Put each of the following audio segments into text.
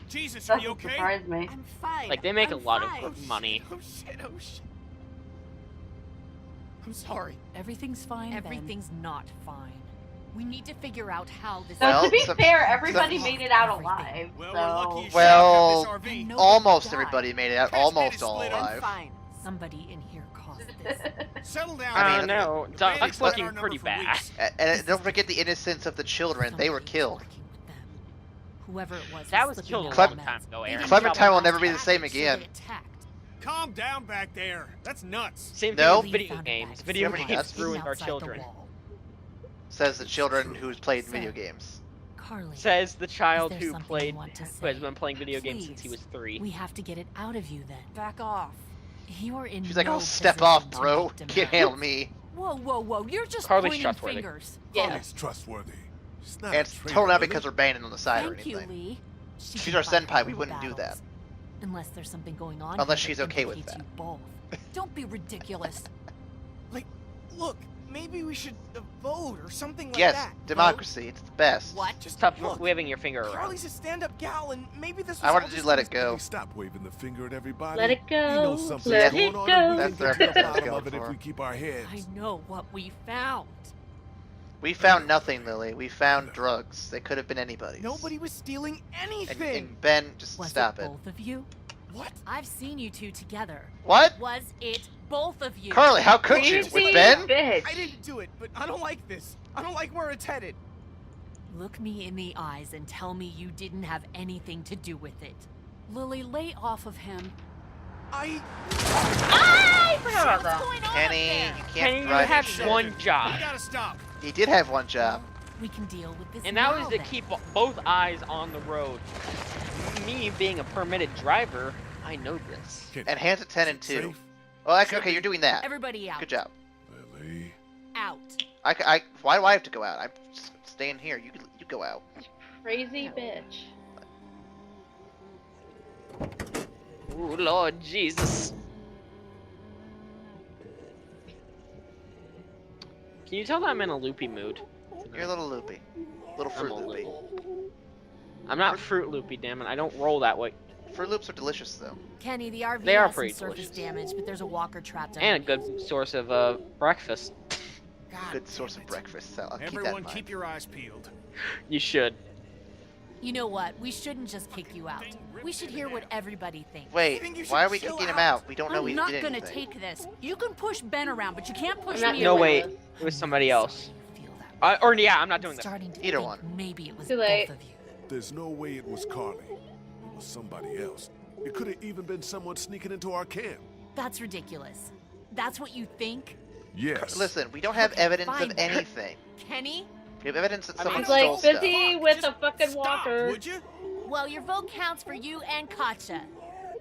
Jesus, are you okay? Surprise me. I'm fine. Like, they make a lot fine. of money. Oh shit, oh shit. I'm sorry. Everything's fine. Everything's not fine. We need to figure out how this. So Well, to be some- fair, everybody made it out alive. Well, So we're lucky as Well, shit I have this RV. almost everybody made it out, Trash almost can is all split, I'm alive. Fine. Somebody in here caused this. Settle down. I mean, no, The Duck's bandits looking had our pretty number for bad. weeks. And don't forget the innocence of the children. They were Somebody killed. working with them. Whoever it was. That was slipping killed a out Clem- long meds. time ago, They Aaron. didn't Clementine drop will it never off be the at same so again. they attacked. Calm down back there. That's nuts. Same No. thing with video Found games. bags Video Everybody games does. ruined our outside the children. wall. Says the children who's played So- video games. Carly, Says the child there who something played, you want to who has say? been playing video games since he Please. was 3. we have to get it out of you then. Back off. You're in She's like, no "Oh, step position off, to bro. make Can't demands." handle me." Whoa, whoa, whoa! You're just Carly's pointing trustworthy. fingers. Yeah. Carly's trustworthy. She's not And it's totally not because we're banging on the side or Thank you, anything. Lee. She She's can our fight senpai, her we wouldn't do battles. Unless there's something going on. Unless here she's that okay with implicates that. you both. Don't be ridiculous. Like, look, maybe we should vote or something like Yes, that. democracy. It's the best. What? Just Stop look. waving your finger around. Carly's a stand-up gal, and maybe this was I wanted all to just let a it go. Stop waving the finger at everybody. Let it We know go. something Let going it on, go. and we That's can the get to the reference I was bottom going of it if for. we keep our heads. I know what we found. We found nothing, Lily. We found drugs. They could have been anybody's. Nobody was stealing And, anything. and Ben, just Was stop it it. both of you? What? I've seen you two together. What? Was it both of you? Carly, how could you? Crazy With Ben? bitch. I didn't do it, but I don't like this. I don't like where it's headed. Look me in the eyes and tell me you didn't have anything to do with it. Lily, lay off of him. I I forgot about What's that. going on Kenny, up there? you can't Kenny, you drive have your shit. one job, You gotta stop. He did have one job. We can deal with this and that now, was to then. keep both eyes on the road. Me being a permitted driver, I know this. Kenny, And hands at 10 is and it 2. safe? Well, okay, you're doing that. Everybody out. Good job. Lily. Out. Why do I have to go out? I'm just staying here. You go out. Crazy bitch. Ooh, Lord Jesus. Can you tell that I'm in a loopy mood? You're a little loopy. Little Fruit I'm a Loopy. little. I'm not Fruit Loopy, damn it. I don't roll that way. Fruit Loops are delicious, though. Kenny, the RV They are has pretty some surface delicious. damage, but there's a walker trapped And a underneath. good source of breakfast. God Good source damn of it. breakfast. So I'll keep that in Everyone, mind. keep your eyes peeled. You should. You know what? We shouldn't just kick you out. We should hear what everybody thinks. Wait, think you should why are we chill kicking him out. out? We don't know I'm he not did gonna anything. take this. You can push Ben around, but you can't push I'm not me No, doing away. wait. this. It was somebody else. Sorry you feel that way. Or yeah, I'm not doing this. Starting to Either think one. maybe it was Too late. both of you. There's no way it was Carly. It was somebody else. It could have even been someone sneaking into our camp. That's ridiculous. That's what you think? Yes. Listen, we don't have Okay, evidence fine. of anything. Kenny? We have evidence that I someone mean, He's stole like stuff. busy with a Just fucking stop, walker. would you? Well, your vote counts for you and Katja.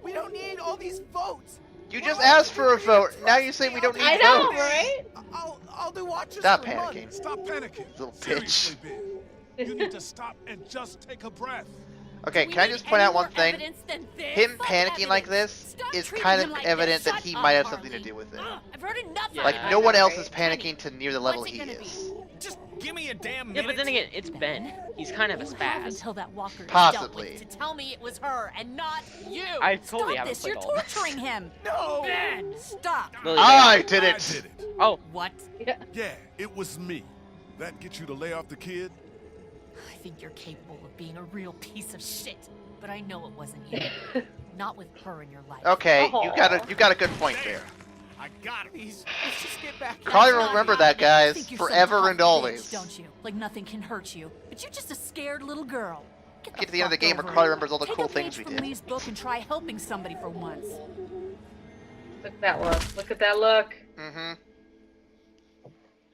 We don't need all these votes. You just asked for a vote. Now you say we don't need I know, votes. right? I'll do watches Stop for months. panicking. Stop panicking. Little Seriously, bitch. Ben. You need to stop and just take a breath. Okay, We can I need just point any out one more thing? evidence than this? Him Fuck panicking like this evidence. Stop is treating kind him of like evident this. that he Shut might up, have something to Carly. do with it. Ugh, I've heard enough. Yeah. Like, of it. no one else Right. is panicking to near the level What's it he gonna is. Just give me a damn Yeah, minute. but then again, it's Ben. He's kind of a You have spaz. until that walker is Possibly. dealt with to tell me it was her and not you. I totally Stop haven't this. You're played all this. torturing him. No. Ben, stop. Lily, I did I it! did it. Oh, What? Yeah, it was me. That get you to lay off the kid? I think you're capable of being a real piece of shit, but I know it wasn't you. Not with her in your life. Okay, you Oh. got a good point there. I got it. Let's just get back. Carly That's will not remember how that, it is. You guys, think you're some forever tough and bitch, always. Don't you? Like nothing can hurt you. But you're just a scared little girl. Get to the end of the fuck game where over Carly it. remembers all the Take cool a things page we from did. Lee's book and try helping somebody for once. Look at that look. Look at that look. Mm-hmm.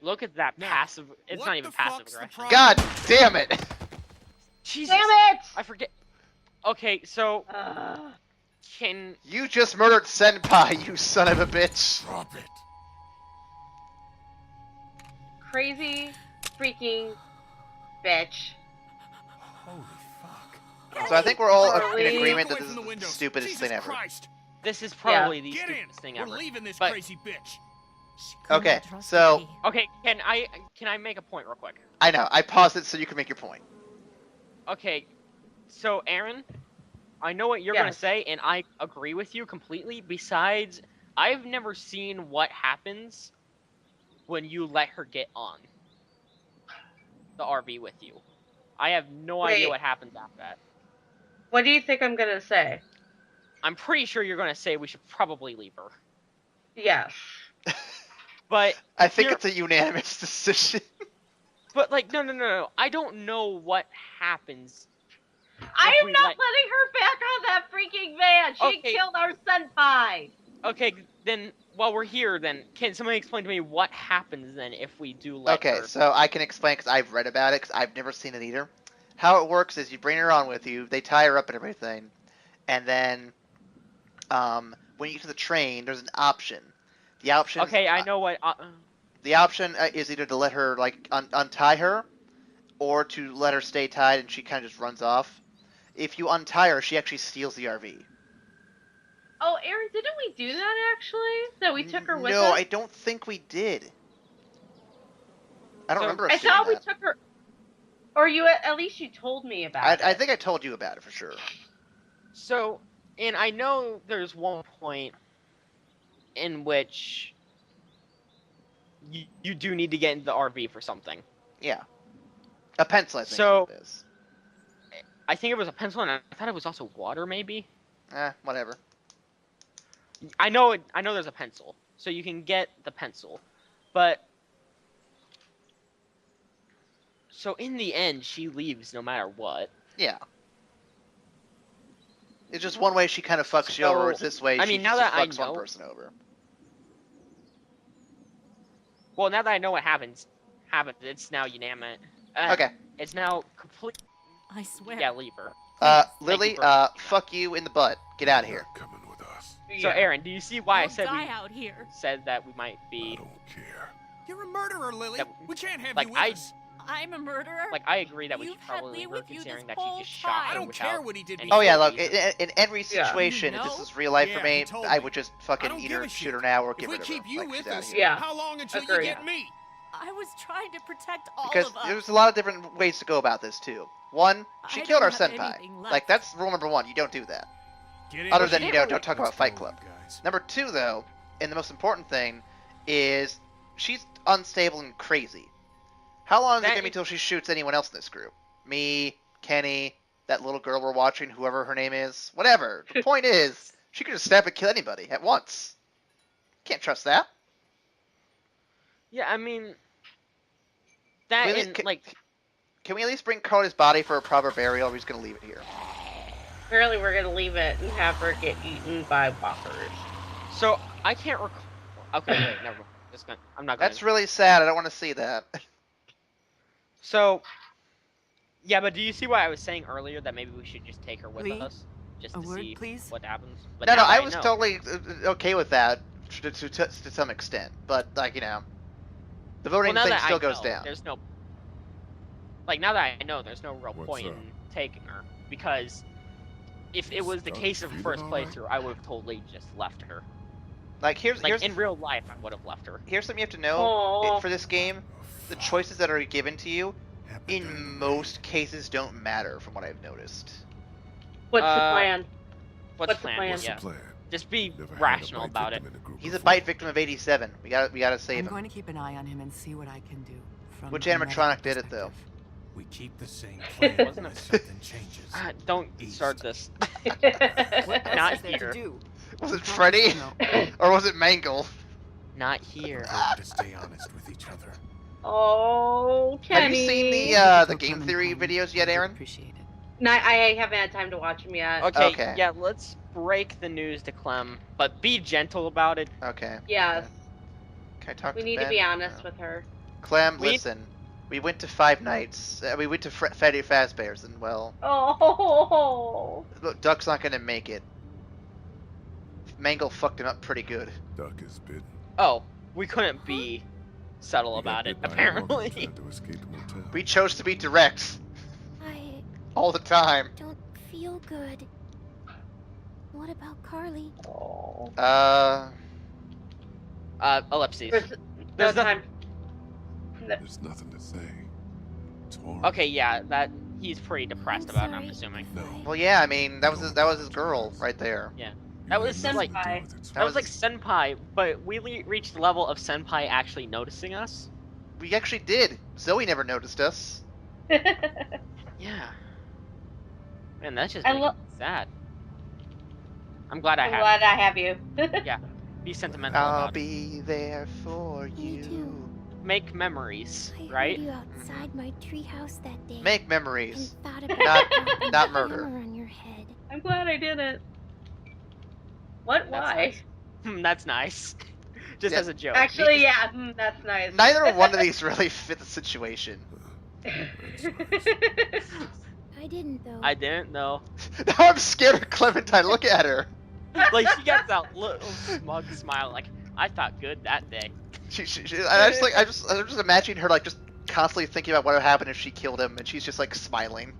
look at that Now, passive. It's what not even the passive fuck's the aggression. God damn it! Jesus. Damn it! I forget. Okay, so Uh, can You just murdered Senpai, you son of a bitch. Drop it. crazy freaking bitch. Holy fuck. So I think we're all Carly. in agreement that Look this away is from the the windows. stupidest Jesus thing ever. Christ. this is probably the Get in. stupidest thing We're ever. leaving this But- crazy bitch. She couldn't Okay, trust so- me. Okay, can I make a point real quick? I know, I paused it so you can make your point. Okay, so Aaron, I know what you're gonna say, and I agree with you completely. Besides, I've never seen what happens when you let her get on the RV with you. I have no idea what happens after that. What do you think I'm gonna say? I'm pretty sure you're gonna say we should probably leave her. Yes. But I think it's a unanimous decision. But like, no. I don't know what happens. I am not letting her back on that freaking van. She killed our senpai. Okay, then while we're here, then can somebody explain to me what happens then if we do let her? Okay, so I can explain because I've read about it because I've never seen it either. How it works is you bring her on with you, they tie her up and everything, and then when you get to the train, there's an option. The option. Okay, I know what. The option is either to let her like untie her, or to let her stay tied and she kind of just runs off. If you untie her, she actually steals the RV. Oh, Aaron, didn't we do that actually? That we took her with us? No, I don't think we did. I don't remember us doing I thought we that. took her. Or you at least you told me about it. I think I told you about it for sure. So, and I know there's one point in which you do need to get into the RV for something. Yeah. A pencil, I think. So, it is. I think it was a pencil, and I thought it was also water, maybe. Whatever. I know there's a pencil, so you can get the pencil, but so in the end, she leaves no matter what. Yeah. It's just one way she kind of fucks you over. It's this way. I mean, she now just that I fucks know, one person over. Well, now that I know what happens, it's now unanimous. Okay. It's now complete. I swear. Yeah, leave her. Lily, fuck you in the butt. Get out of here. Not coming with us. So, Aaron, do you see why I said die out here. said that we might be? I don't care. You're a murderer, Lily. We can't have like you with us. I'm a murderer. Like, I agree that we You've should probably had leave me her, with you considering this that she whole just shot time. her I don't without care what he did any Oh yeah, before. look. In every situation, You if this know? is real life Yeah, for me, he told I me. would just I fucking don't eat give her, a shoot shit. her now, or If get we rid of keep her. you Like, with she's out us, here. how long until you Agreed. get me? I was trying to protect all Because of us. there's a lot of different ways to go about this too. One, she I killed our don't have senpai. anything left. Like that's rule number one. You don't do that. Get in Other here. than don't talk about Let's Fight go, Club. you guys. Number two, though, and the most important thing, is she's unstable and crazy. How long is it gonna be till she shoots anyone else in this group? Me, Kenny, that little girl we're watching, whoever her name is, whatever. The point is, she could just stab and kill anybody at once. Can't trust that. Yeah, I mean, that Really? and like. Can we at least bring Carly's body for a proper burial, or are we just gonna leave it here? Apparently we're gonna leave it and have her get eaten by walkers. So I can't recall. Okay, wait, never mind. I'm not gonna. That's really sad. I don't want to see that. So, yeah, but do you see what I was saying earlier that maybe we should just take her with Lee? us, just A to word, see please? what happens? But No, now that I was know- totally okay with that to some extent, but like the voting now thing that still I goes know, down. There's no. Like now that I know, there's no real What's point up? in taking her because if it Is was the Doug case of feeling first all right? playthrough, I would have totally just left her. Like here's In real life, I would have left her. here's something you have to know Aw. for this game: the choices that are given to you, in most cases, don't matter, from what I've noticed. What's the plan? What's the What's the plan? plan? What's Yeah. the plan? Just be Never had a rational bite about it. victim in a group He's a before. bite victim of '87. We gotta save I'm him. going to keep an eye on him and see what I can do. From Which a medical animatronic did it, though? perspective. We keep the same plan Wasn't unless it? something changes. Don't East. start this. What else Not is there here. to do? Was it Promise Freddy to know. or was it Mangle? Not here. Important to stay honest with each other. Oh, Kenny. Have you seen the Feel game common theory kindness, videos yet, I do Aaron? Appreciate it. No, I haven't had time to watch him yet. Okay, Okay. yeah, let's break the news to Clem, but be gentle about it. Okay. Yes. okay. Can I talk We to need to Ben? be honest No. with her. Clem, We- listen. We went to Five Nights. We went to Freddy Fazbear's, and well, Oh. look, Duck's not gonna make it. Mangle fucked him up pretty good. Duck is bitten. Oh, we couldn't be subtle He got about it, bit by a woman apparently. trying to escape the motel. We chose to be direct I all the time. don't feel good. What about Carly? Oh. Ellipses. There's no There's time. There's nothing to say. It's horrible. Okay, yeah, that he's pretty depressed I'm about it, I'm sorry assuming. if I- Well, yeah, I mean, that was his girl right there. Yeah. That was like Senpai. that was like Senpai, but we reached the level of Senpai actually noticing us. We actually did. Zoe never noticed us. Yeah. Man, that's just I makes lo- me sad. I'm glad I I'm have glad I have you. you. Yeah. Be sentimental I'll about it. be there for Me you. too. Make memories, I right? heard you outside my treehouse that day. Make and memories. thought about Not- dropping not a murder. hammer on your head. I'm glad I did it. What? That's Why? nice. That's nice. Just Yeah, as a joke. Actually, yeah, that's nice. Neither one of these really fit the situation. I didn't though. I didn't know. Now I'm scared of Clementine. Look at her. Like she gets that little smug smile, like I thought good that day. I just I'm just imagining her like just constantly thinking about what would happen if she killed him, and she's just like smiling.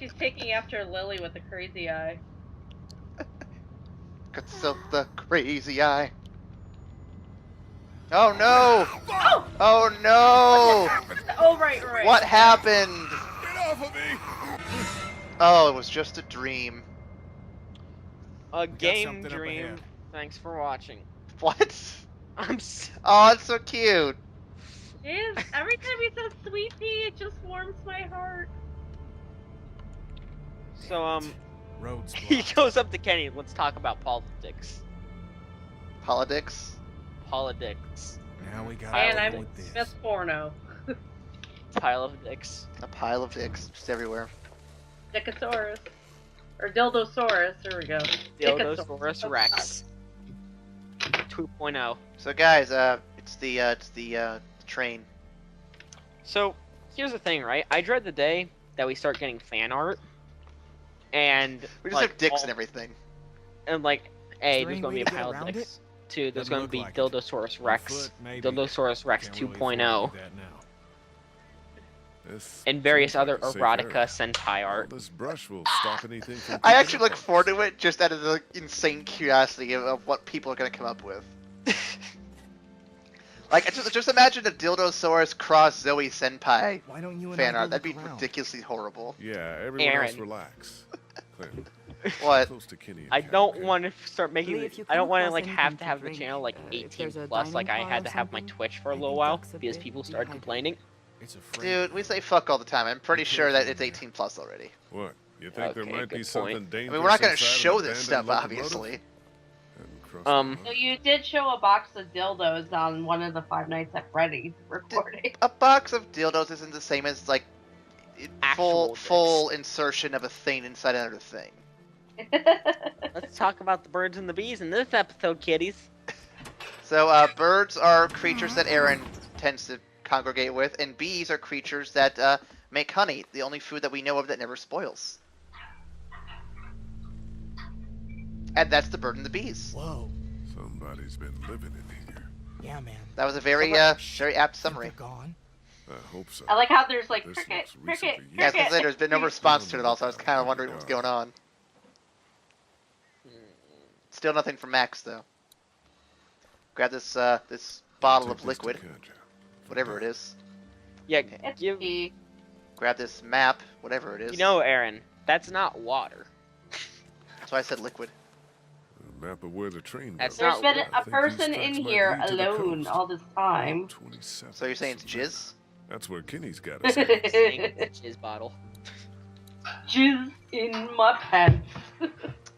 She's taking after Lily with a crazy eye. Got so the crazy eye. Oh no! Oh! Oh no! Oh, right. What happened? Get off of me! Oh, it was just a dream. A game something up dream. ahead. Thanks for watching. What? I'm Oh, it's so cute. Jeez, every time he says sweet pea, it just warms my heart. so Roads he blocked. goes up to Kenny. Let's talk about politics. Politics. Politics. Now we got And to I'm deal with this. Miss Porno. Pile of dicks. A pile of dicks just everywhere. Dickosaurus. Or Dildosaurus. There we go. Dildosaurus Rex. 2.0. So guys, it's the train. So here's the thing, right? I dread the day that we start getting fan art, and We just like, have dicks all- and everything. and like, A, there there's any going to way be a to get pile of around dicks. 2, there's Doesn't going to look be like it. Dildosaurus On Rex. foot, maybe. Dildosaurus Rex Can't really afford to 2.0. do that now. This And various seems other like a safe erotica area. sentai All art. this brush will stop anything from I creeping actually up look on forward us. to it just out of the insane curiosity of what people are gonna come up with. Like, just imagine a Dildosaurus cross Zoe Senpai Why don't you and fan I art. go That'd be look around? ridiculously horrible. Yeah, everyone else Aaron. relax. Clint, What? close to Kenny and I Kat, don't okay? want to start making. Lee, if you I don't come want to across like have anything to to have the drink, channel like if 18 there's a plus, like I dining had to car or have my something, Twitch for a I little think while duck's a because bit people started dehydrated. complaining. It's a frame. Dude, we say fuck all the time. I'm pretty sure that it's 18 plus already. What? You think there Okay, might be good something point. dangerous? I mean, we're not gonna inside an show this abandoned stuff, locomotive? obviously. Hadn't crossed So my mind. you did show a box of dildos on one of the Five Nights at Freddy's recording. A box of dildos isn't the same as like Actual full insertion of a thing inside another thing. Let's talk about the birds and the bees in this episode, kiddies. So birds are creatures that Aaron tends to congregate with, and bees are creatures that make honey, the only food that we know of that never spoils. And that's the bird and the bees. Whoa. Somebody's been living in here. Yeah, man. That was a very very apt summary. Think they're gone? I hope so. I like how there's like This cricket, looks cricket, recently Yeah, cricket. because there's been no response to it all, so I was kind of wondering what's going on. Still nothing from Max though. Grab this this bottle Take of this to liquid, Katja. whatever it is. Yeah, It's give. pee. Grab this map, whatever it is. You know, Aaron, that's not water. That's why I said liquid. A map of where the train That's goes. There's not been weird. I a think person these in tracks might here lead to the alone coast. all this time. 27. So you're saying it's jizz? That's where Kenny's got us. at. Saying it's his bottle. Jizz in my pants.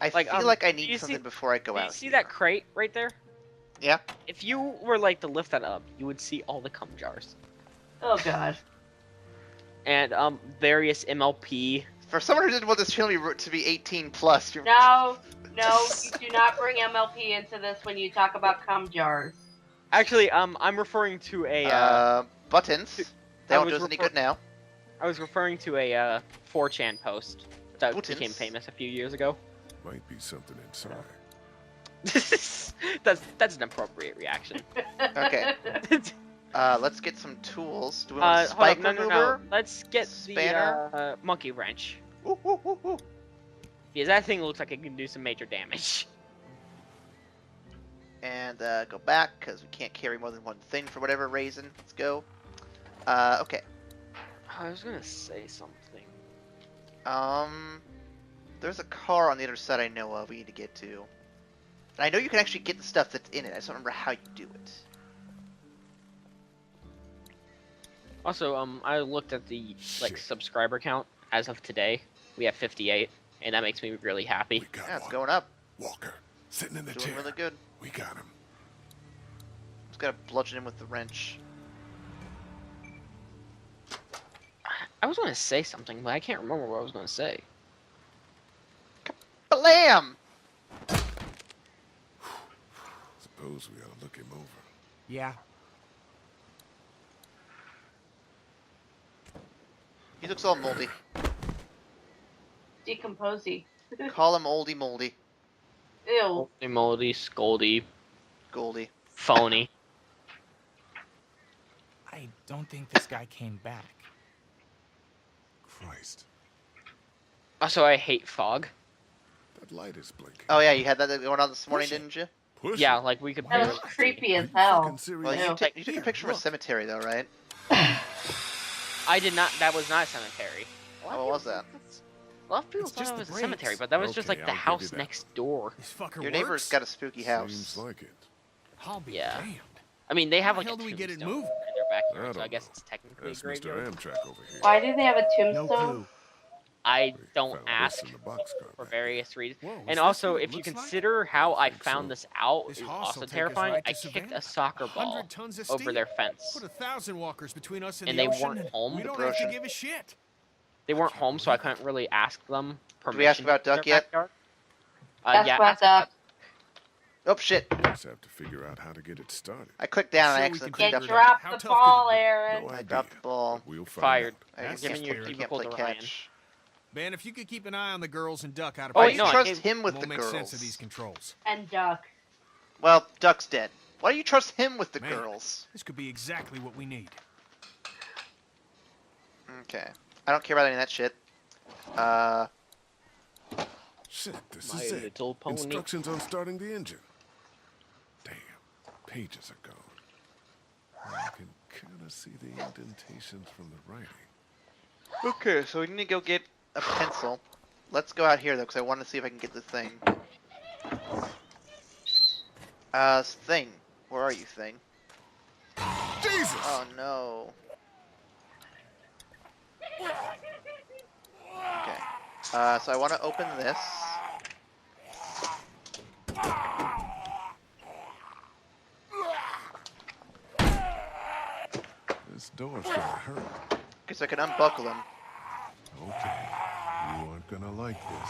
I Like, feel like I do you need see- something before I go Do you out. see that crate right there? Yeah. If you were like to lift that up, you would see all the cum jars Oh god. and various MLP. For someone who didn't want this film to be 18 plus, you're... No, you do not bring MLP into this when you talk about cum jars. Actually, I'm referring to a. buttons. They I don't do was us any refer- good now. I was referring to a 4chan post that Buttons? became famous a few years ago. Might be something inside. that's an appropriate reaction. Okay. Let's get some tools. Do we want a Hold spike up, no. remover? Let's get Spanner? the monkey wrench Ooh, ooh, ooh, ooh. because that thing looks like it can do some major damage. And go back, because we can't carry more than one thing for whatever reason. Let's go. Okay. I was gonna say something. There's a car on the other side I know of we need to get to. And I know you can actually get the stuff that's in it. I just don't remember how you do it. Also, I looked at the subscriber count as of today. We have 58, and that makes me really happy. We got Yeah, it's one. going up. Walker, sitting in the Doing chair. really good. We got him. Just gotta bludgeon him with the wrench. I was gonna say something, but I can't remember what I was gonna say. Blam! Suppose we ought to look him over. Yeah. He looks all moldy. Decomposy. Call him Oldie Moldy. Ew. Moldy, Scoldy, Goldie. phony. I don't think this guy came back. Christ, Also, I hate fog. that light is blinking. Oh yeah, you had that going on this morning, Push it. didn't you? Push Yeah, it. like we could. That was barely- creepy Are as you hell. fucking serious? Well, Ew. you took a Here, picture of a look. cemetery though, right? I did not. That was not a cemetery. Oh, what was that? A lot of people It's thought just it the was a cemetery, brakes. but that was just Okay, like the I'll give house you that. next door. This fucker Your neighbor's works? got a spooky house. Seems like it. I'll be Yeah. damned. I mean, they have How like the a hell do we get it tombstone moving? in their I backyard, so don't I guess know. it's technically a That's Mr. graveyard. Amtrak over here. Why do they have a No tombstone? clue. I We don't found ask this in the boxcar for back there. various reasons. Whoa, is And this also, what it if you looks like? consider how I think found so. this out, This is hoss will also take us terrifying. right to I kicked Savannah. a soccer 100 ball tons of over steel. their fence. Put 1,000 walkers between us and And the they ocean, weren't and home. we The don't have to ocean. give a shit. They weren't can't home, so I believe it. couldn't really ask them permission. we ask about to use Duck their yet? backyard. That's Yeah, about ask about Duck. Oh shit! Just have to figure out how to get it started. I clicked down and I Sure, we accidentally can clicked You figure up. it out. dropped How the tough could ball, it be? Aaron. No I idea. dropped the ball. But we'll find Fired. out. I That's can't, giving you play, a can't cubicle play to Ryan. catch. Man, if you could keep an eye on the girls and Duck out of Oh, Why wait, do no, you I trust gave- him with we'll the make girls? sense of these controls. And Duck. Well, Duck's dead. Why do you trust him with the Man. girls? This could be exactly what we need. Okay. I don't care about any of that shit. Shit, this My is it. Little Pony. Instructions on starting the engine. Damn, pages are gone. I can kind of see the indentations from the writing. Okay, so we need to go get a pencil. Let's go out here though, because I want to see if I can get the thing. Thing. Where are you, thing? Jesus! Oh no. Okay. So I want to open this. This door's gonna hurt. Okay, so I can unbuckle him. Okay, you aren't gonna like this.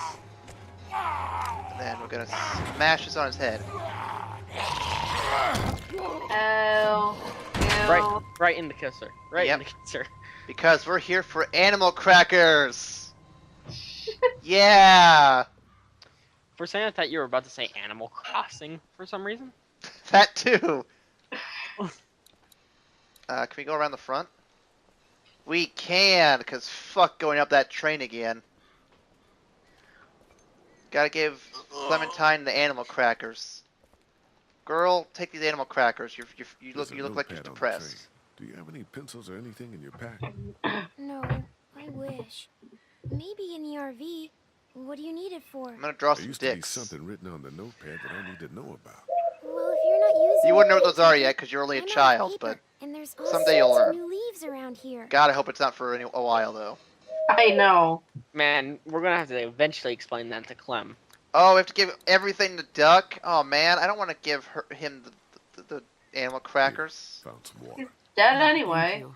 And then we're gonna smash this on his head. Oh. Ew. Right in the kisser. Right Yep. in the kisser. Because we're here for animal crackers! Yeah! For saying I thought you were about to say Animal Crossing for some reason. That too! Can we go around the front? We can, because fuck going up that train again. Gotta give Clementine the animal crackers. Girl, take these animal crackers. You There's look a like you're notepad on the depressed. tray. Do you have any pencils or anything in your pack? No, I wish. Maybe in the RV. What do you need it for? I'm gonna draw There some used to be dicks. something written on the notepad that I need to know about. Well, if you're not using You wouldn't know it, what those are yet, because you're only a I'm out of child, paper, but and there's all someday you'll sorts of learn. new leaves around here. God, I hope it's not for a while, though. I know. Man, we're gonna have to eventually explain that to Clem. Oh, we have to give everything to Duck? Oh, man, I don't want to give him the animal crackers. Found some water. Dead Thank anyway. you.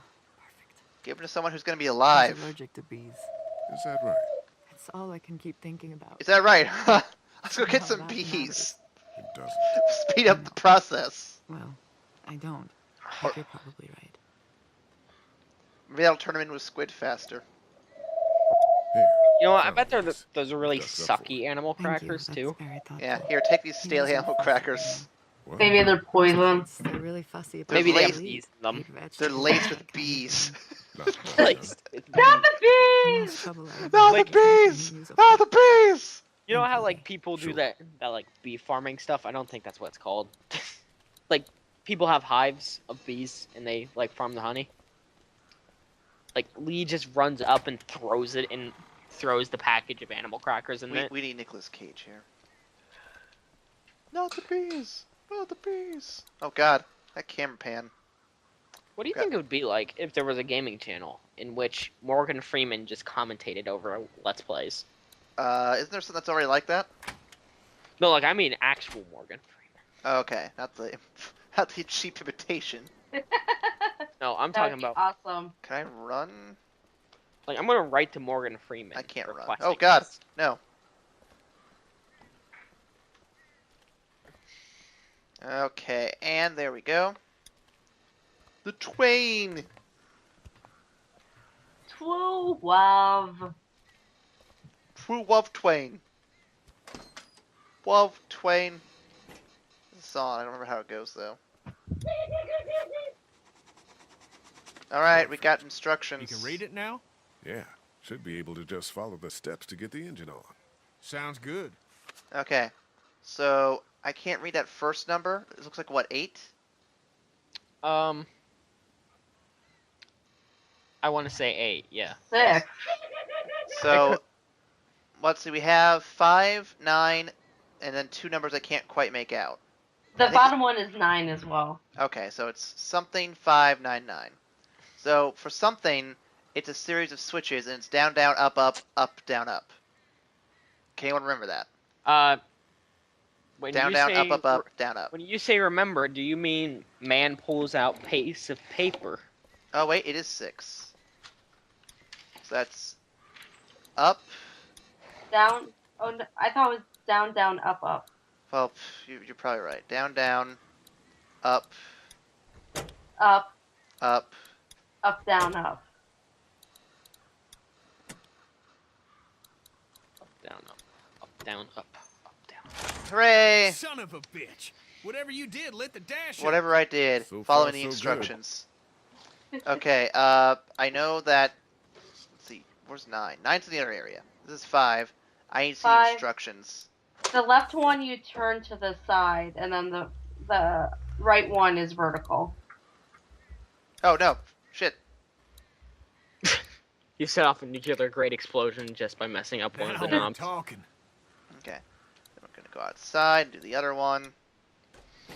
Give them to someone who's going to be He's alive. allergic to bees. Is that right? It's all I can keep thinking about. Is that right? Let's go get Somehow some that bees. matters. It doesn't. Speed up the process. Well, I don't. But you're probably right. Maybe that'll turn him into a squid faster. Here. You know what? I found bet these. those are really Duck's up for sucky it. animal Thank you. crackers That's too. very thoughtful. Yeah, here, take these He stale wasn't animal fussy crackers. Well, Maybe they're poison. They're really fussy about Maybe they what have eat. bees in them. Eat They're vegetables, laced that with kind of bees. thing. not Like, Not the The bees! most trouble I ever Not had the was bees! finding use of Not the bees! you know how Thankfully. like people do Sure. that like bee farming stuff? I don't think that's what it's called. Like people have hives of bees and they like farm the honey. Like Lee just runs up and throws it and throws the package of animal crackers in it. We need Nicolas Cage here. Not the bees! Not the bees! Oh god, that camera pan. What do you think it would be like if there was a gaming channel in which Morgan Freeman just commentated over Let's Plays? Isn't there something that's already like that? No, like I mean actual Morgan Freeman. Okay, not the cheap imitation. No, I'm That talking would be about awesome. Can I run? like I'm gonna write to Morgan Freeman. I can't run. requesting Oh god, this. no. Okay, and there we go. The Twain! 12. True Love Twain. Love Twain. The song, I don't remember how it goes though. Alright, we got instructions. You can read it now? Yeah, should be able to just follow the steps to get the engine on. Sounds good. Okay, so I can't read that first number. It looks like what, 8? I want to say 8. Yeah. 6. So, let's see, we have 5, 9, and then 2 numbers I can't quite make out. The bottom one is 9 as well. Okay, so it's something 599. So for something, it's a series of switches, and it's down, down, up, up, up, down, up. Can anyone remember that? When Down, you down, say, up, up, up, down, up. When you say remember, do you mean man pulls out piece of paper? Oh wait, it is 6. So that's up. Down. Oh, no, I thought it was down, down, up, up. Well, you're probably right. Down, down, up, Up, up. up, down, up. Up, down, up, down, up, up, down. Hooray! Son of a bitch! Whatever you did, lit the dash up. Whatever I did, So following far, the so good. instructions. Okay, I know that. Let's see, where's 9? 9's in the other area. This is 5. I need to see 5. instructions. The left one you turn to the side, and then the right one is vertical. Oh no, shit. You set off a nuclear grade explosion just by messing up one of the Now we're knobs. talking. Okay, then we're gonna go outside and do the other one.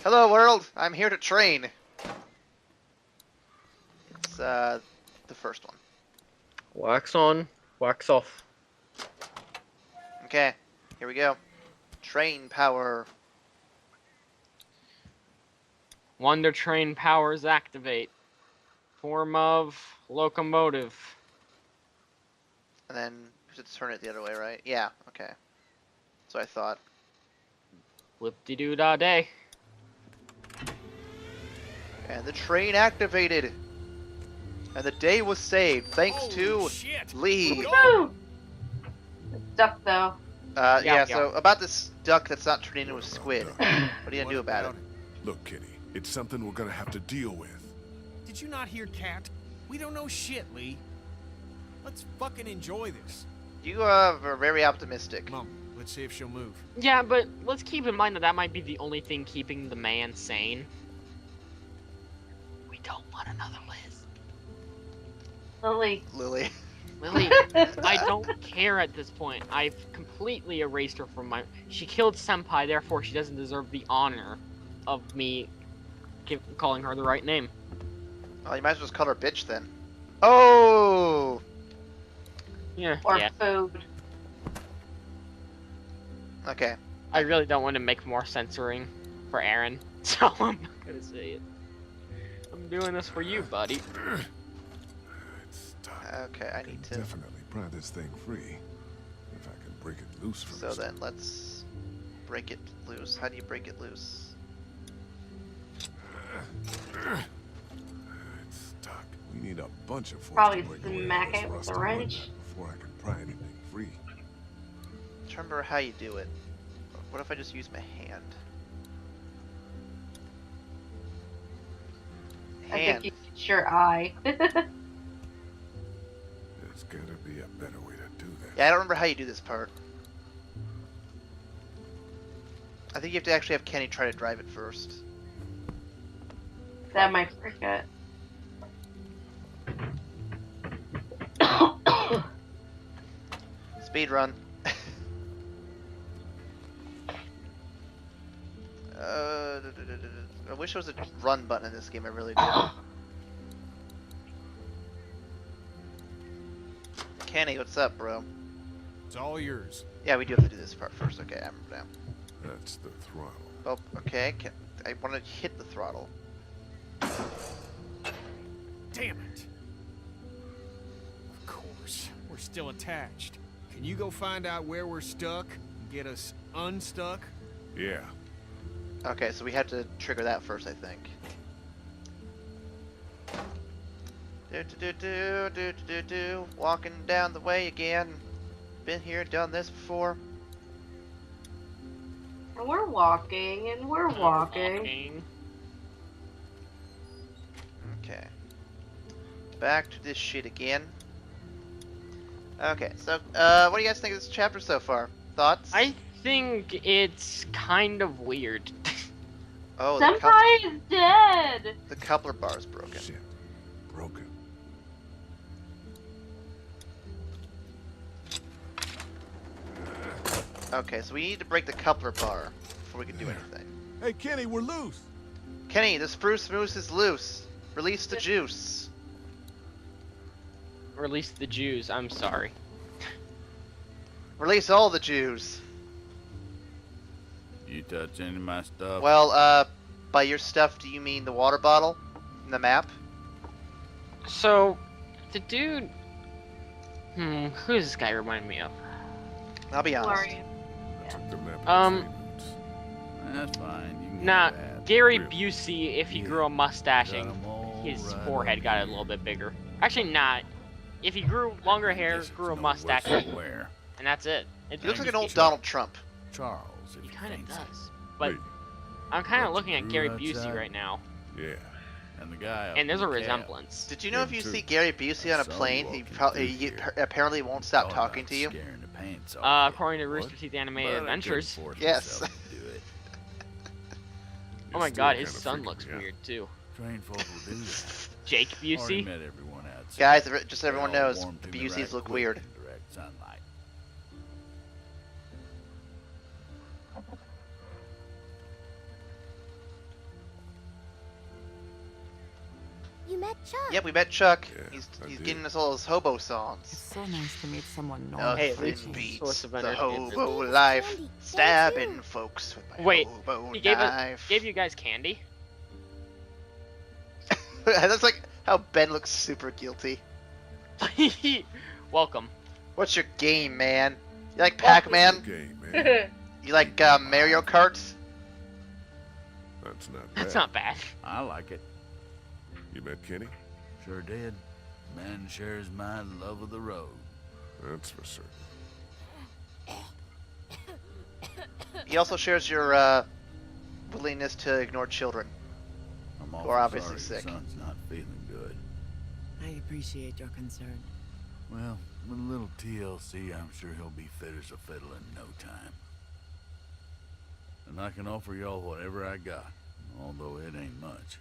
Hello world, I'm here to train. It's the first one. Wax on, wax off. Okay, here we go. Train power. Wonder train powers activate. Form of locomotive. And then we should turn it the other way, right? Yeah, okay. So I thought. Whoop-de-doo-da-day. And the train activated. And the day was saved thanks Holy to shit. Lee. Woo! It's duck though. Yeah, so about this duck that's not turned into a squid. Duck. What are you gonna do about it? Look, Kitty, it's something we're gonna have to deal with. Did you not hear Cat? We don't know shit, Lee. Let's fucking enjoy this. You are very optimistic. Mom, let's see if she'll move. Yeah, but let's keep in mind that that might be the only thing keeping the man sane. We don't want another Liz. Lily. Lily. Lily, I don't care at this point. I've completely erased her from my... She killed Senpai, therefore she doesn't deserve the honor of me calling her the right name. Oh, you might as well just call her bitch then. Oh! Yeah, Or yeah. food. Okay. I really don't want to make more censoring for Aaron, so I'm not gonna say it. I'm doing this for you, buddy. It's stuck. Okay, I need to. Definitely pry this thing free. If I can break it loose from So this then let's break it loose. How do you break it loose? It's stuck. We need a bunch of force Probably to break away smack all this it with rust a and wrench. whatnot before I can pry anything free. I'm trying to remember how you do it. What if I just use my hand? I Hand. think you use your eye. There's gotta be a better way to do that. Yeah, I don't remember how you do this part. I think you have to actually have Kenny try to drive it first. That might break it. Speed run. I wish there was a run button in this game. I really do. Kenny, what's up, bro? It's all yours. Yeah, we do have to do this part first. Okay, I'm down. That's the throttle. Oh, okay. I want to hit the throttle. Damn it. Of course. We're still attached. Can you go find out where we're stuck and get us unstuck? Yeah. Okay, so we have to trigger that first, I think. Walking down the way again. Been here, done this before. And we're walking, and we're walking. Okay. Back to this shit again. Okay, so, what do you guys think of this chapter so far? Thoughts? I think it's kind of weird. Oh, Senpai is dead! the coupler bar is broken. Shit. Broken. Okay, so we need to break the coupler bar before we can do anything. Hey, Kenny, we're loose. Kenny, the spruce moose is loose. Release the juice. Release the Jews. I'm sorry. Release all the Jews. You touch any of my stuff? Well, by your stuff, do you mean the water bottle in the map? So, the dude. Who does this guy remind me of? I'll be honest. Sorry. Took the map and the notes. That's fine. You can Nah, have that. Gary Really? Busey, if he Yeah. grew a mustache Got and 'em all his right forehead got a over little here. bit bigger. Actually, not. If he grew longer hair, Guess grew a it's no mustache, worse than where. and that's it. It He looks like an just old gets- Donald Trump. Charles, if He you kind of fancy. does. But Wait, I'm kind of But looking you at grew Gary Busey outside? right now, yeah. And the guy. and there's a up in the cab. resemblance. Did you know if Me you too. see Gary Busey on a I saw plane, you he walking probably through here. apparently won't stop Thought talking about to you? Scaring the pants off you. According to Rooster What? Teeth Animated But I couldn't Adventures. force Yes. myself to do it. Oh my You're god, still his kinda son freaking looks me out. weird too. Trained folk will do that. Jake Already Busey. met everyone outside. Guys, just so everyone They all knows, warmed the to me Buseys right look quick weird. in direct sunlight. You met Chuck. Yep, we met Chuck. Yeah, he's I did. getting us all his hobo It's songs. so nice to meet someone normal. Nothing Hey, at least beats source of the entertainment. hobo Hey, life. Candy, Stabbing thank folks with my Wait, hobo he gave knife. gave you guys candy. That's like how Ben looks super guilty. Welcome. What's your game, man? You like Well, Pac-Man? Game, man. You like Mario Kart? That's not bad. That's not bad. I like it. You met Kenny? Sure did. Man shares my love of the road. That's for certain. He also shares your willingness to ignore children. I'm Or awful obviously sorry sick. your son's not feeling good. I appreciate your concern. Well, with a little TLC, I'm sure he'll be fit as a fiddle in no time. And I can offer y'all whatever I got, although it ain't much.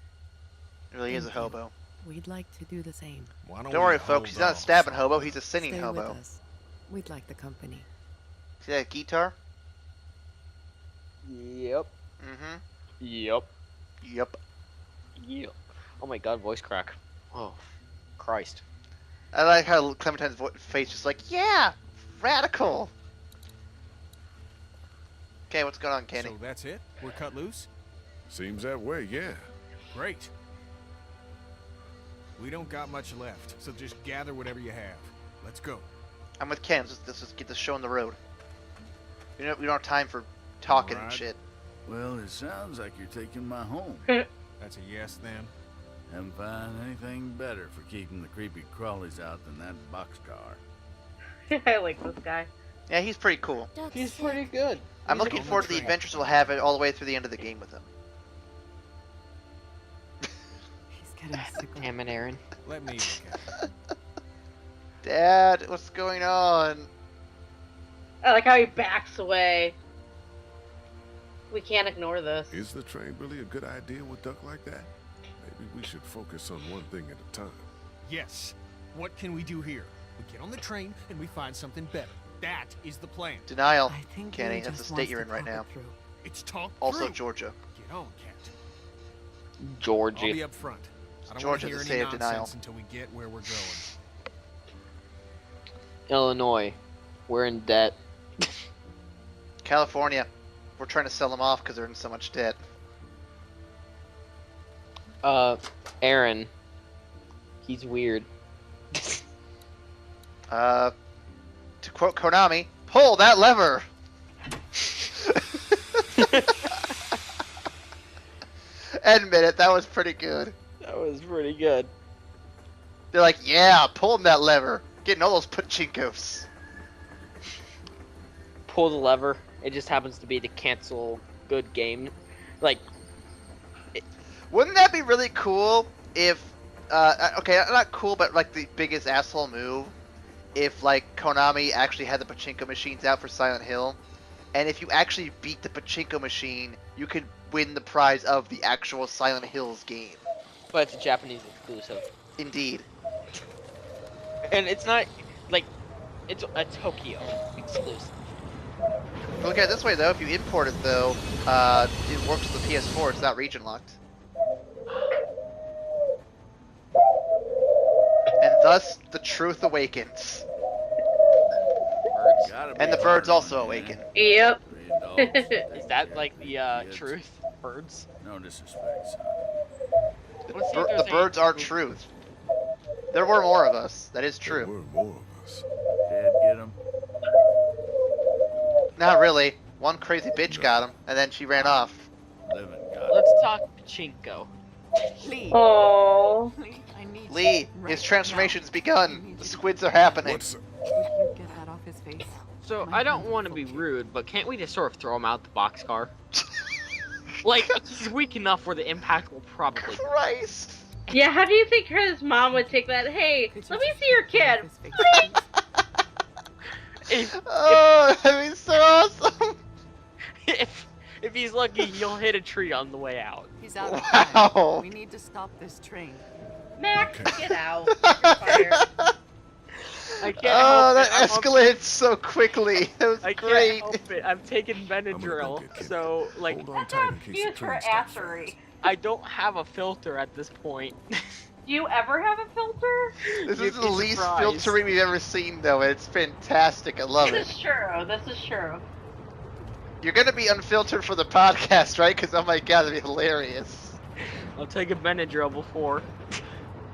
He really is a Thank you. hobo. We'd like to do the same. Why Don't we worry, folks. He's hold not a off? stabbing hobo. He's a singing Stay hobo. with us. We'd like the company. See that guitar? Yep. Mm-hmm. Yep. Yep. Yep. Oh my god, voice crack. Oh, Christ. I like how Clementine's face just like, yeah, radical. Okay, what's going on, Kenny? So that's it? We're cut loose? Seems that way, yeah. Great. We don't got much left, so just gather whatever you have. Let's go. I'm with Ken. Let's just get this show on the road. We don't have time for talking and Alright. shit. Well, it sounds like you're taking my home. That's a yes then. Haven't found anything better for keeping the creepy crawlies out than that boxcar. I like this guy. Yeah, he's pretty cool. Duck's He's sick. pretty good. I'm He's looking on the forward to the train. adventures we'll have it all the way through the end of the game with him. He's getting sicker. Damn it, Aaron. Let me look at it. Dad, what's going on? I like how he backs away. We can't ignore this. Is the train really a good idea with Duck like that? Maybe we should focus on one thing at a time. Yes. What can we do here? We get on the train and we find something better. That is the plan. Denial, I think Kenny. Lee That's the just state wants you're to in right talk now. it through. It's talk Also through. Georgia. Get on, Captain. I'll Georgia. be up front. I don't Georgia, want the to hear state any of denial. nonsense until we get where we're going. Illinois. We're in debt. California. We're trying to sell them off because they're in so much debt. Aaron. He's weird. To quote Konami, pull that lever! Admit it, that was pretty good. That was pretty good. They're like, yeah, pull that lever. Getting all those pachinkos. Pull the lever. It just happens to be to cancel good game. Like, Wouldn't that be really cool if, okay, not cool, but like the biggest asshole move, if like Konami actually had the pachinko machines out for Silent Hill, and if you actually beat the pachinko machine, you could win the prize of the actual Silent Hills game. but it's a Japanese exclusive. Indeed. And it's not, like, it's a Tokyo exclusive. Look at it this way though, if you import it though, it works with the PS4, it's not region locked. And thus, the truth awakens. Birds? Gotta be And the hard birds on also you, awaken. man. Yep. 3 adults, Is that like the kids. truth? Birds? No disrespect, son. Let's see if The there's birds any- are truth. There were more of us, that is There true. were more of us. Dad, get him. Not really. One crazy bitch got him, and then she ran off. Living God. Let's talk pachinko. Lee, Oh. Lee, I need Lee, you right his transformation's now. I begun. need The you. squids are happening. What's Would you get that off his face? So, My I don't hands are want to be full. rude, but can't we just sort of throw him out the boxcar? Like, he's weak enough where the impact will probably... Christ! Yeah, how do you think his mom would take that? Hey, Could you let me just see your get that kid. off his face, please? Oh, that'd be so awesome! If he's lucky, he'll hit a tree on the way out. He's out of Wow. time. We need to stop this train. Max, Okay. get out. You're fired. I can't Oh, help that it. I'm on- escalated so quickly. That was I great. can't help it. I'm taking Benadryl, get Kenny. so, like, Hold on tight in case the Excuse for train stops assery. fast. I don't have a filter at this point. Do you ever have a filter? This You'd is the be least surprised. filtering we've ever seen, though, and it's fantastic. I love This it. is true. This is true. You're gonna be unfiltered for the podcast, right? Because, oh my god, that'd be hilarious. I'll take a Benadryl before.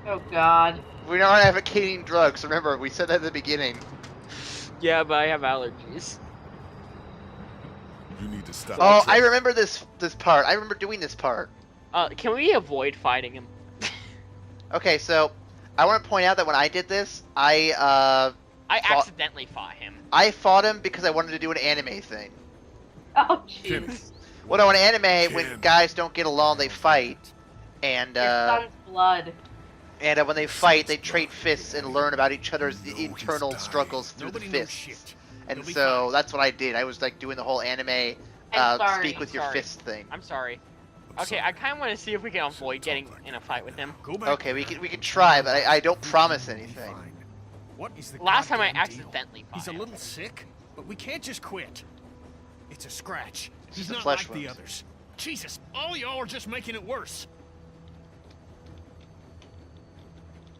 Oh God. We're not advocating drugs, remember, we said that at the beginning. Yeah, but I have allergies. You need to stop. Oh, the I train. remember this part. I remember doing this part. Can we avoid fighting him? Okay, so, I want to point out that when I did this, I accidentally fought him. fought him because I wanted to do an anime thing. Oh Kenny, jeez. Well, no, in anime, when Ken. guys don't get along, they fight. And, Your son's blood. when they fight, they trade fists and learn about each other's No, he's internal dying. struggles through Nobody the knows fists. shit. And He'll be so fine. that's what I did. I was like doing the whole anime I'm sorry. speak with your Sorry. fist thing. I'm sorry. I'm Okay, sorry. I kind of want to see if we can avoid getting talk like in a that. fight with him. Go back. Okay, we can try, but I don't promise We'll be anything. fine. What is the Last time I goddamn deal? accidentally fought He's a him. little sick, but we can't just quit. It's a scratch. He's just a not flesh like the wound. others. Jesus, all y'all are just making it worse.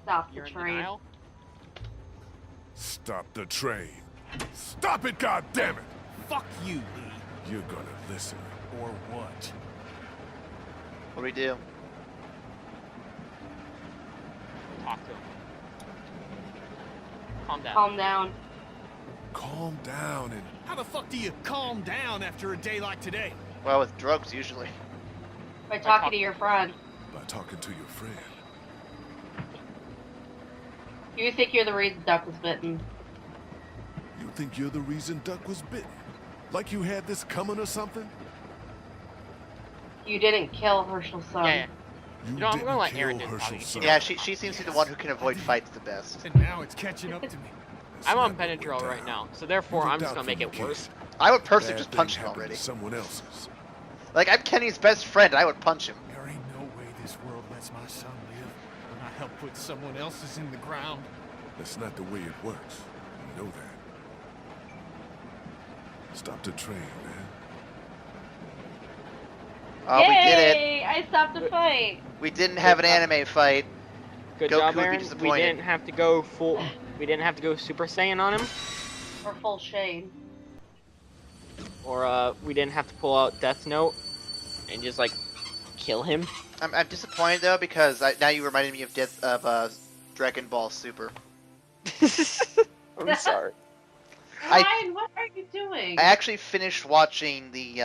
Stop the You're in train. denial? Stop the train. Stop it, goddammit! Fuck you, Lee. You're gonna listen. Or what? What do we do? Talk to him. Calm down. Calm down. Calm down and How the fuck do you calm down after a day like today? Well, with drugs, usually. By talking talk- to your friend. by talking to your friend. You think you're the reason Duck was bitten. You think you're the reason Duck was bitten? Like you had this coming or something? You didn't kill Herschel's son. Yeah, yeah. You No, I'm didn't gonna let kill Aaron do the Herschel's talking. son. Yeah, she seems to be the one who can avoid fights the best. And now it's catching up to me. That's I'm on not what went Benadryl right down. now, so therefore You I'm just looked gonna out make for it your worse. kid. I would personally Bad just thing punch him happened to already. Someone else's. Like, I'm Kenny's best friend, and I would punch him. There ain't no way this world lets my son live when I help put someone else's in the ground. That's not the way it works. You know that. Stop the train, man. Oh, we did it. Yay! I stopped the fight. We didn't have an anime fight. Good Goku job, would be Aaron. We disappointed. didn't have to go full. We didn't have to go Super Saiyan on him, Or full shade. or we didn't have to pull out Death Note and just like kill him. I'm disappointed though because now you reminded me of Dragon Ball Super. I'm sorry. Ryan, what are you doing? I actually finished watching the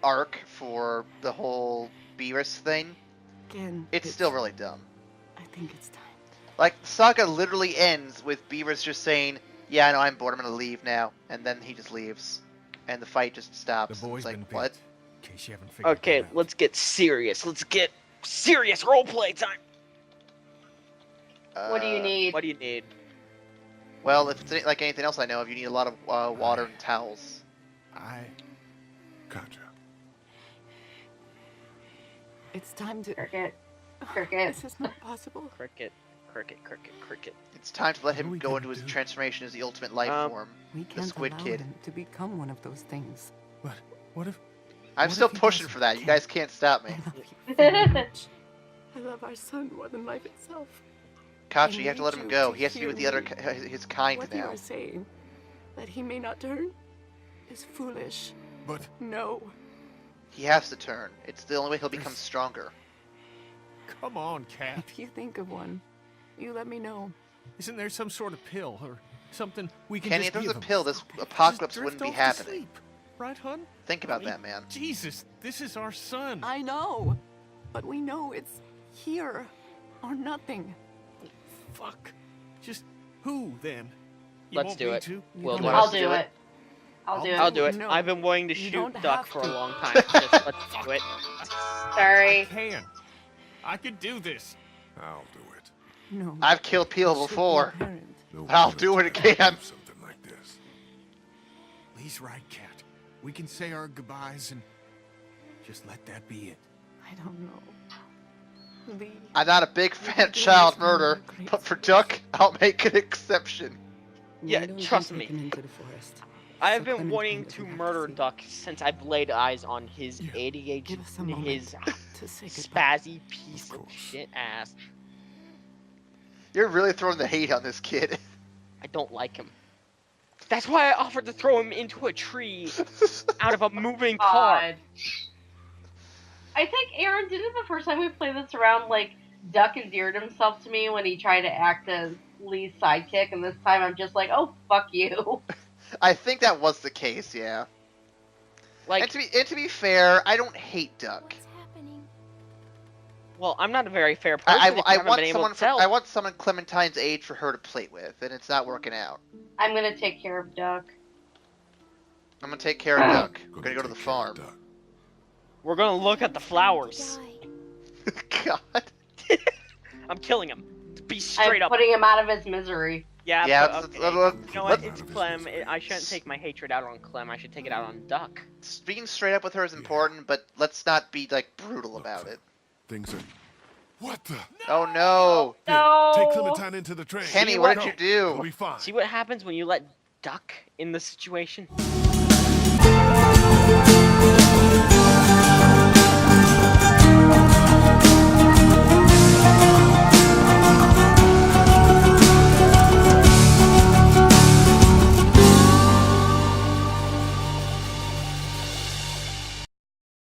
arc for the whole Beerus thing. Again, It's still really dumb. I think it's time. Like, the saga literally ends with Beerus just saying, "Yeah, I know, I'm bored, I'm gonna leave now," and then he just leaves, and the fight just stops. The boy's It's like, been what? picked. In case you haven't figured Okay, that out. let's get serious. Let's get serious roleplay time. What do you need? What do you need? Well, if it's like anything else I know of, you need a lot of water and towels. Gotcha. It's time to. Cricket. Cricket. This is not possible. Cricket, cricket, cricket, cricket. It's time to let What are him we go gonna into his do? transformation as the ultimate life form. We The can't Squid allow Kid. him to become one of those things. But what if? I'm What still if he pushing doesn't? for that. You guys can't stop me. I love you very much. I love our son more than life itself. Kachi, I you have to need let him you go. to He has to be hear with the other me. his kind What you now. are saying, that he may not turn, is foolish. But No. He has to turn. It's the only way he'll become stronger. Come on, Cat. If you think of one, you let me know. Isn't there some sort of pill or something we can Kenny, just if there was give a him? pill, this Just apocalypse drift wouldn't be off to happening. sleep. Right, hun? Think about that, man. Jesus, this is our son. I know, but we know it's here or nothing. Fuck. Just who then? You Let's want do me it. to? We'll You do want it. us I'll to do it. I'll do it. I'll do it. No, I've been wanting to you shoot don't Duck have for a to. long time. Just let's do it. Sorry. Can. I could do this. I'll do it. No. I've killed you people should be a before. parent. No I'll one do what should it have to can. do Something like this. Lee's right, Cat. We can say our goodbyes and just let that be it. I don't know. Lee. I'm not a big fan of child murder, but for Duck, I'll make an exception. Yeah, Why don't you trust take me. him into the forest? I've So been Clement wanting can let to me have murder see. Duck since I've laid eyes on his Give ADHD, us a moment his to say goodbye. spazzy piece of shit ass. You're really throwing the hate on this kid. I don't like him. That's why I offered to throw him into a tree out of a moving car. God. I think Aaron didn't the first time we played this around, like, Duck endeared himself to me when he tried to act as Lee's sidekick, and this time I'm just like, oh, fuck you. I think that was the case, yeah. Like, And to be fair, I don't hate Duck. What's happening? well, I'm not a very fair person. I, if you I, I haven't want been able someone to tell. I want someone Clementine's age for her to play with, and it's not working out. I'm gonna take care of Duck. I'm gonna take care of Duck. We're gonna go to the take care of farm. Duck. We're gonna look at the flowers. Die. God. I'm killing him. Be I'm straight up. putting him out of his misery. Yeah, Yeah, but, it's- okay. it's- You know what? let's- It's Clem. I shouldn't take my hatred out on Clem. I should take it out on Duck. Being straight up with her is important, but let's not be like brutal Look, about it. Things are. What the? Oh no! Here, No. take Clementine into the train. Kenny, See what what- did you It'll do? be fine. See what happens when you let Duck in the situation?